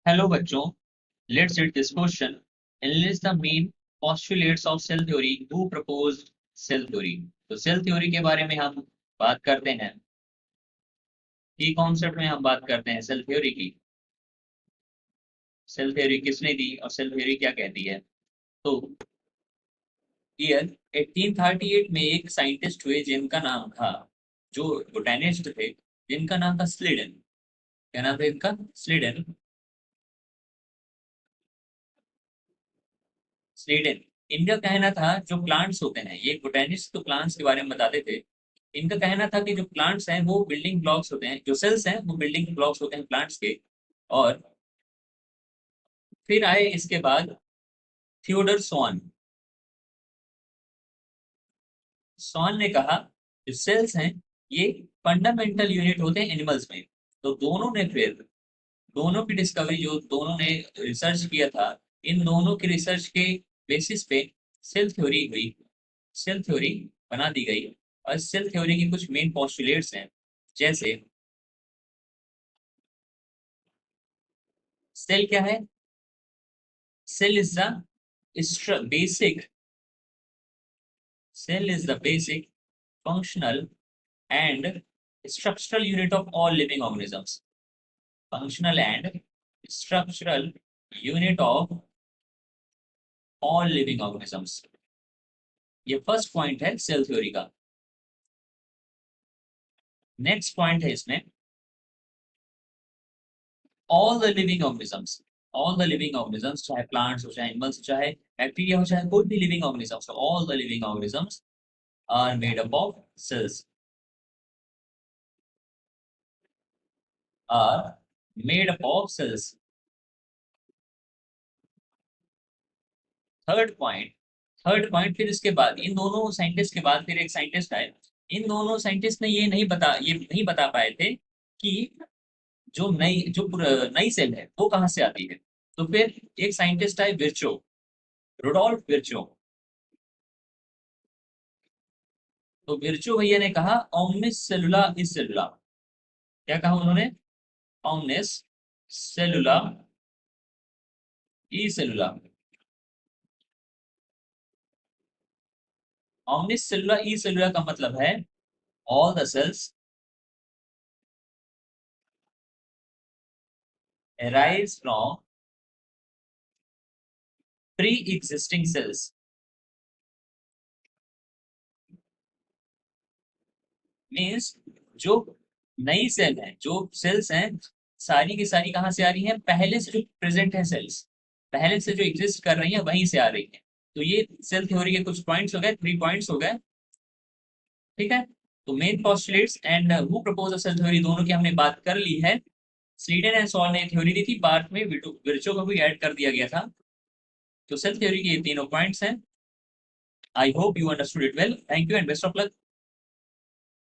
Hello बच्चों, let's read this question. Enlist the main postulates of cell theory. Who proposed cell theory? तो cell theory के बारे में हम बात करते हैं. की कॉन्सेप्ट में हम बात करते हैं सेल थ्योरी की. सेल थ्योरी किसने दी और सेल थ्योरी क्या कहती है? तो ईयर 1838 में एक साइंटिस्ट हुए जिनका नाम था, जो बोटेनिस्ट थे, जिनका नाम था स्लीडन. क्या नाम था इनका? स्लीडन. स्वीडन. इनका कहना था जो प्लांट्स होते हैं, ये बोटेनिस्ट तो प्लांट्स के बारे में बताते थे. इनका कहना था कि जो प्लांट्स हैं वो बिल्डिंग ब्लॉक्स होते हैं, जो सेल्स हैं वो बिल्डिंग ब्लॉक्स होते हैं प्लांट्स के. और फिर आए इसके बाद थियोडर स्वान. स्वान ने कहा जो सेल्स हैं ये फंडामेंटल यूनिट होते हैं एनिमल्स में. तो दोनों ने फिर दोनों की डिस्कवरी, जो दोनों ने रिसर्च किया था, इन दोनों की रिसर्च के बेसिस पे सेल थ्योरी हुई. सेल थ्योरी बना दी गई. और सेल थ्योरी के कुछ मेन पोस्टुलेट्स हैं, जैसे सेल क्या है? Cell is the basic cell is the basic functional and structural unit of all living organisms. Functional and structural unit of all living organisms. ये फर्स्ट पॉइंट है cell theory का. Next point है इसमें all the living organisms. All the living organisms, चाहे plants हो, चाहे animals हो, चाहे बैक्टीरिया हो, चाहे कोई भी living organisms, all the living organisms are made up of cells. Are made up of cells. Third point फिर इसके बाद इन दोनों साइंटिस्ट के बाद फिर एक साइंटिस्ट आए. इन दोनों साइंटिस्ट ने ये नहीं बता पाए थे कि जो नई सेल है वो कहाँ से आती है. तो फिर एक साइंटिस्ट आए, विर्चो, रुडोल्फ विर्चो. तो विर्चो भैया ने कहा ओमनिस सेलुला इज सेलुला. क्या कहा उन्होंने? ओमनिस सेलुला ई सेलुला. ओमनिस सेलुला ई सेलुला का मतलब है all the cells arise from pre-existing cells. Means जो नई सेल है, जो सेल्स हैं, सारी की सारी कहाँ से आ रही हैं? पहले से जो प्रेजेंट है सेल्स, पहले से जो एग्जिस्ट कर रही हैं वहीं से आ रही हैं. तो ये सेल थ्योरी के कुछ पॉइंट्स हो गए, 3 पॉइंट्स हो गए. ठीक है. तो main postulates and who propose cell theory दोनों की हमने बात कर ली है. स्वीडन एंड सॉल ने थ्योरी दी थी, बाद में विर्चो को भी ऐड कर दिया गया था. तो सेल थ्योरी के ये तीनों पॉइंट्स हैं. I hope you understood it well. Thank you and best of luck.